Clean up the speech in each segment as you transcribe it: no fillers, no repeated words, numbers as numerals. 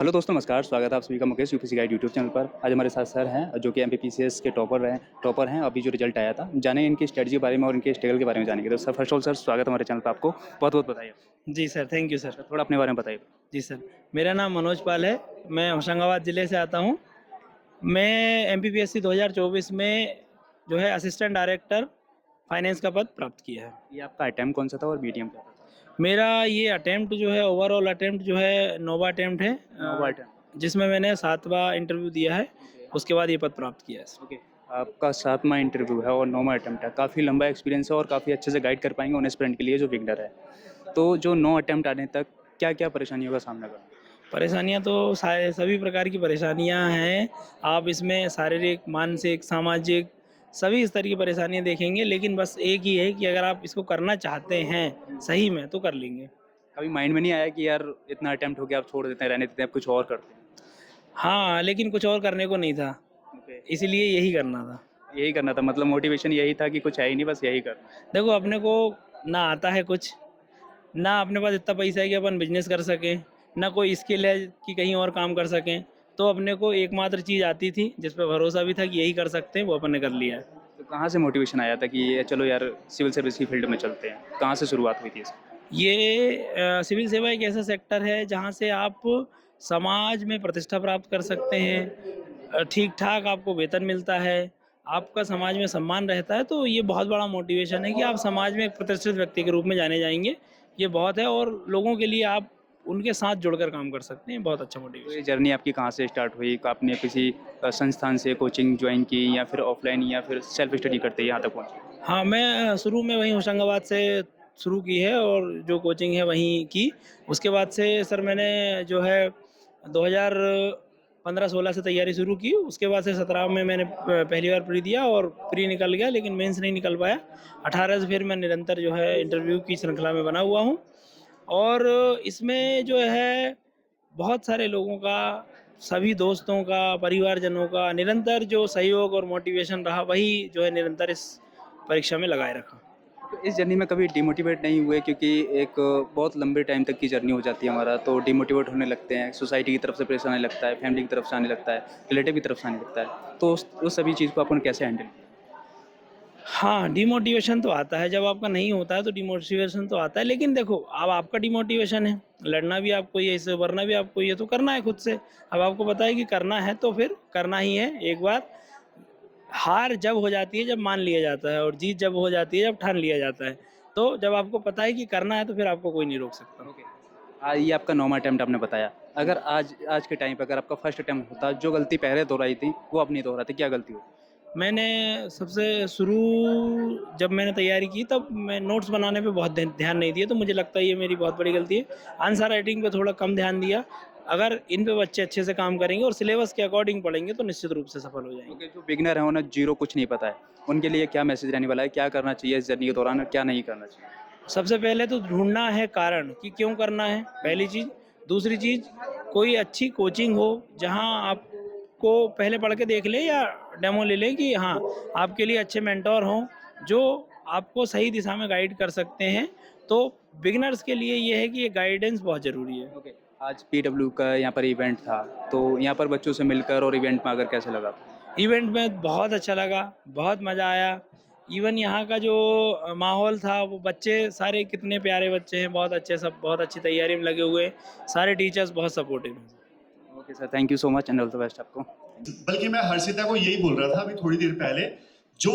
Hello दोस्तों, नमस्कार। स्वागत है आप सभी का Mukesh UPSC guide YouTube channel पर। आज हमारे साथ सर हैं जो कि एमपीपीसीएस के टॉपर हैं। अभी जो रिजल्ट आया था, जाने इनकी स्ट्रेटजी के बारे में और इनके स्ट्रगल के बारे में जानेंगे। तो sir, first of all sir, स्वागत है हमारे चैनल पर। आपको बहुत बहुत बताइए। जी sir, thank you sir. Sir, थोड़ा अपने बारे में बताइए। जी सर, मेरा नाम मनोज पाल है, मैं होशंगाबाद ज़िले से आता हूँ। मैं एमपीपीएससी 2024 में जो है असिस्टेंट डायरेक्टर फाइनेंस का पद प्राप्त किया है। ये आपका अटैम्प्ट कौन सा था और मीडियम क्या था? मेरा ये अटेम्प्ट जो है ओवरऑल अटेम्प्ट जो है 9वां अटेम्प्ट है, नोवा अटैम्प्ट। जिसमें मैंने 7वां इंटरव्यू दिया है, ओके। उसके बाद ये पद प्राप्त किया है। ओके। आपका 7वां इंटरव्यू है और 9वां अटैम्प्ट है। काफ़ी लंबा एक्सपीरियंस है और काफ़ी अच्छे से गाइड कर पाएंगे उन एस्पिरेंट के लिए जो बिगनर है। तो जो 9 अटैम्प्ट आने तक क्या क्या परेशानियों का सामना करना? परेशानियाँ तो सभी प्रकार की परेशानियाँ हैं। आप इसमें शारीरिक, मानसिक, सामाजिक सभी स्तर की परेशानियाँ देखेंगे, लेकिन बस एक ही है कि अगर आप इसको करना चाहते हैं सही में तो कर लेंगे। कभी माइंड में नहीं आया कि यार इतना अटैम्प्ट हो गया, आप छोड़ देते हैं, रहने देते हैं, आप कुछ और करते हैं? हाँ, लेकिन कुछ और करने को नहीं था, ओके। इसीलिए यही करना था। यही करना था, मतलब मोटिवेशन यही था कि कुछ है ही नहीं, बस यही करना है। देखो, अपने को ना आता है कुछ, ना अपने पास इतना पैसा है कि अपन बिज़नेस कर सकें, ना कोई स्किल है कि कहीं और काम कर सकें। तो अपने को एकमात्र चीज़ आती थी, जिस पे भरोसा भी था कि यही कर सकते हैं, वो अपन ने कर लिया है। तो कहाँ से मोटिवेशन आया था कि ये चलो यार सिविल सर्विस की फील्ड में चलते हैं? कहाँ से शुरुआत हुई थी इसकी? ये सिविल सेवा एक ऐसा सेक्टर है जहाँ से आप समाज में प्रतिष्ठा प्राप्त कर सकते हैं, ठीक-ठाक आपको वेतन मिलता है, आपका समाज में सम्मान रहता है, तो ये बहुत बड़ा मोटिवेशन है कि आप समाज में एक प्रतिष्ठित व्यक्ति के रूप में जाने जाएँगे। ये बहुत है और लोगों के लिए आप उनके साथ जुड़कर काम कर सकते हैं, बहुत अच्छा तो ये मोटिवेशन। जर्नी आपकी कहाँ से स्टार्ट हुई? आपने किसी संस्थान से कोचिंग ज्वाइन की या फिर ऑफलाइन या फिर सेल्फ स्टडी करते यहाँ तक पहुँचे? हाँ, मैं शुरू में वहीं होशंगाबाद से शुरू की है और जो कोचिंग है वहीं की। उसके बाद से सर मैंने जो है 2015-16 से तैयारी शुरू की। उसके बाद से 17 में मैंने पहली बार प्री दिया और प्री निकल गया, लेकिन मेंस नहीं निकल पाया। 18 से फिर मैं निरंतर जो है इंटरव्यू की श्रृंखला में बना हुआ हूँ और इसमें जो है बहुत सारे लोगों का, सभी दोस्तों का, परिवारजनों का निरंतर जो सहयोग और मोटिवेशन रहा, वही जो है निरंतर इस परीक्षा में लगाए रखा। तो इस जर्नी में कभी डिमोटिवेट नहीं हुए? क्योंकि एक बहुत लंबे टाइम तक की जर्नी हो जाती है हमारा, तो डिमोटिवेट होने लगते हैं, सोसाइटी की तरफ से प्रेशर आने लगता है, फैमिली की तरफ से आने लगता है, रिलेटिव की तरफ से आने लगता है। तो उस सभी चीज़ को अपन कैसे हैंडल किया? हाँ, डिमोटिवेशन तो आता है, जब आपका नहीं होता है तो डिमोटिवेशन तो आता है, लेकिन देखो अब आपका डिमोटिवेशन है, लड़ना भी आपको ही है, इससे उभरना भी आपको ही है, तो करना है खुद से। अब आपको पता है कि करना है तो फिर करना ही है। एक बार हार जब हो जाती है, जब मान लिया जाता है और जीत जब हो जाती है, जब ठान लिया जाता है। तो जब आपको पता है कि करना है तो फिर आपको कोई नहीं रोक सकता। ओके। ये आपका 9वाँ अटेम्प्ट आपने बताया। अगर आज आज के टाइम पे अगर आपका फर्स्ट अटेम्प्ट होता, जो गलती पहले दोहराई थी, वो अब नहीं दोहराते, क्या गलती हुई? मैंने सबसे शुरू जब मैंने तैयारी की तब मैं नोट्स बनाने पे बहुत ध्यान नहीं दिया, तो मुझे लगता है ये मेरी बहुत बड़ी गलती है। आंसर राइटिंग पे थोड़ा कम ध्यान दिया। अगर इन पे बच्चे अच्छे से काम करेंगे और सिलेबस के अकॉर्डिंग पढ़ेंगे तो निश्चित रूप से सफल हो जाएँगे। ओके, जो बिगिनर हैं, उन्हें ज़ीरो कुछ नहीं पता है, उनके लिए क्या मैसेज रहने वाला है? क्या करना चाहिए इस जर्नी के दौरान और क्या नहीं करना चाहिए? सबसे पहले तो ढूँढना है कारण कि क्यों करना है, पहली चीज़। दूसरी चीज़, कोई अच्छी कोचिंग हो जहाँ आपको पहले पढ़ के देख लें या डेमो ले लें कि हाँ, आपके लिए अच्छे मेंटर हों, जो आपको सही दिशा में गाइड कर सकते हैं। तो बिगिनर्स के लिए ये है कि ये गाइडेंस बहुत ज़रूरी है। ओके, आज पीडब्ल्यू का यहाँ पर इवेंट था, तो यहाँ पर बच्चों से मिलकर और इवेंट में आकर कैसा लगा? इवेंट में बहुत अच्छा लगा, बहुत मज़ा आया। इवन यहाँ का जो माहौल था, वो बच्चे सारे कितने प्यारे बच्चे हैं, बहुत अच्छे, सब बहुत अच्छी तैयारी में लगे हुए हैं। सारे टीचर्स बहुत सपोर्टिव हैं। Okay sir, thank you so much and all the best आपको। बल्कि मैं हर्षिता को यही बोल रहा था अभी थोड़ी देर पहले, जो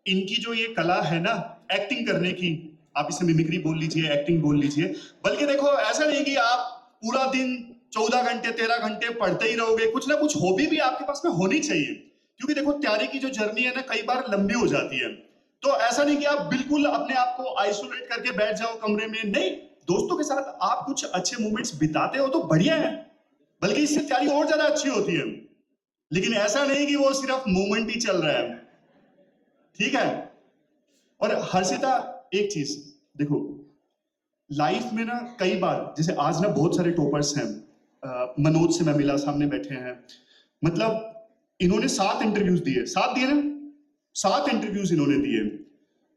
इनकी जो ये कला है ना एक्टिंग करने की, आप इसे मिमिक्री बोल लीजिए, एक्टिंग बोल लीजिए, बल्कि देखो ऐसा नहीं कि आप पूरा दिन 14 घंटे 13 घंटे पढ़ते ही रहोगे, कुछ ना कुछ हॉबी भी आपके पास में होनी चाहिए। क्योंकि देखो तैयारी की जो जर्नी है ना कई बार लंबी हो जाती है, तो ऐसा नहीं कि आप बिल्कुल अपने आप को आइसोलेट करके बैठ जाओ कमरे में, नहीं, दोस्तों के साथ आप कुछ अच्छे मोमेंट्स बिताते हो तो बढ़िया है, बल्कि इससे तैयारी और ज्यादा अच्छी होती है। लेकिन ऐसा नहीं कि वो सिर्फ मूवमेंट ही चल रहा है, ठीक है। और हर्षिता एक चीज देखो, लाइफ में ना कई बार, जैसे आज ना बहुत सारे टॉपर्स हैं, मनोज से मैं मिला, सामने बैठे हैं, मतलब इन्होंने 7 इंटरव्यूज दिए, 7 दिए ना, 7 इंटरव्यूज इन्होंने दिए।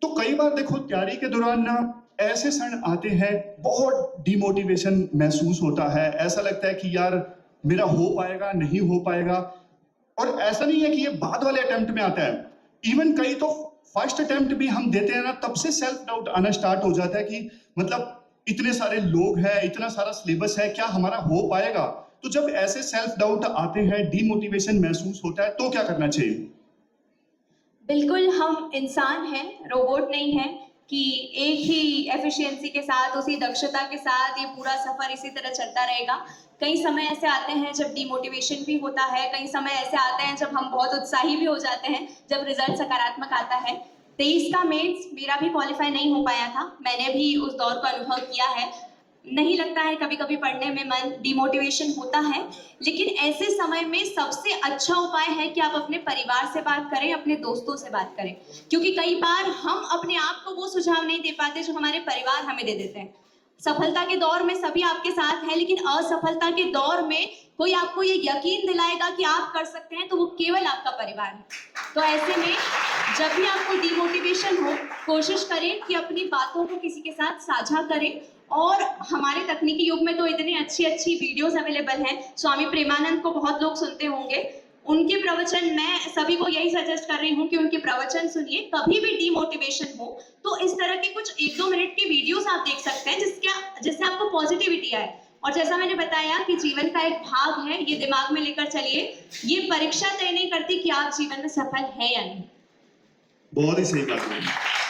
तो कई बार देखो तैयारी के दौरान ना ऐसे क्षण आते हैं, बहुत डिमोटिवेशन महसूस होता है, ऐसा लगता है कि यार मेरा हो पाएगा नहीं हो पाएगा। और ऐसा नहीं है कि ये बाद वाले अटेम्प्ट में आता है, इवन कई तो फर्स्ट अटेम्प्ट भी हम देते हैं ना, तब से सेल्फ डाउट आना स्टार्ट हो जाता है कि मतलब इतने सारे लोग हैं, इतना सारा सिलेबस है, क्या हमारा हो पाएगा। तो जब ऐसे सेल्फ डाउट आते हैं, डीमोटिवेशन महसूस होता है, तो क्या करना चाहिए? बिल्कुल, हम इंसान हैं, रोबोट नहीं हैं कि एक ही एफिशिएंसी के साथ, उसी दक्षता के साथ ये पूरा सफ़र इसी तरह चलता रहेगा। कई समय ऐसे आते हैं जब डिमोटिवेशन भी होता है, कई समय ऐसे आते हैं जब हम बहुत उत्साही भी हो जाते हैं, जब रिजल्ट सकारात्मक आता है। 23 का मेंस मेरा भी क्वालिफाई नहीं हो पाया था, मैंने भी उस दौर को अनुभव किया है। नहीं लगता है, कभी-कभी पढ़ने में मन डिमोटिवेशन होता है, लेकिन ऐसे समय में सबसे अच्छा उपाय है कि आप अपने परिवार से बात करें, अपने दोस्तों से बात करें। क्योंकि कई बार हम अपने आप को वो सुझाव नहीं दे पाते जो हमारे परिवार हमें दे देते हैं। सफलता के दौर में सभी आपके साथ हैं, लेकिन असफलता के दौर में कोई आपको ये यकीन दिलाएगा कि आप कर सकते हैं, तो वो केवल आपका परिवार है। तो ऐसे में जब भी आपको डिमोटिवेशन हो, कोशिश करें कि अपनी बातों को किसी के साथ साझा करें। और हमारे तकनीकी युग में तो इतनी अच्छी-अच्छी वीडियोस अवेलेबल हैं। स्वामी प्रेमानंद को बहुत लोग सुनते होंगे। उनके प्रवचन, मैं सभी को यही सजेस्ट कर रही हूँ कि उनके प्रवचन सुनिए। कभी भी डिमोटिवेशन हो तो इस तरह के कुछ 1-2 मिनट की वीडियोस आप देख सकते हैं जिससे आपको पॉजिटिविटी आए। और जैसा मैंने बताया कि जीवन का एक भाग है, ये दिमाग में लेकर चलिए। ये परीक्षा तय नहीं करती कि आप जीवन में सफल हैं या नहीं। बहुत ही सही बात है।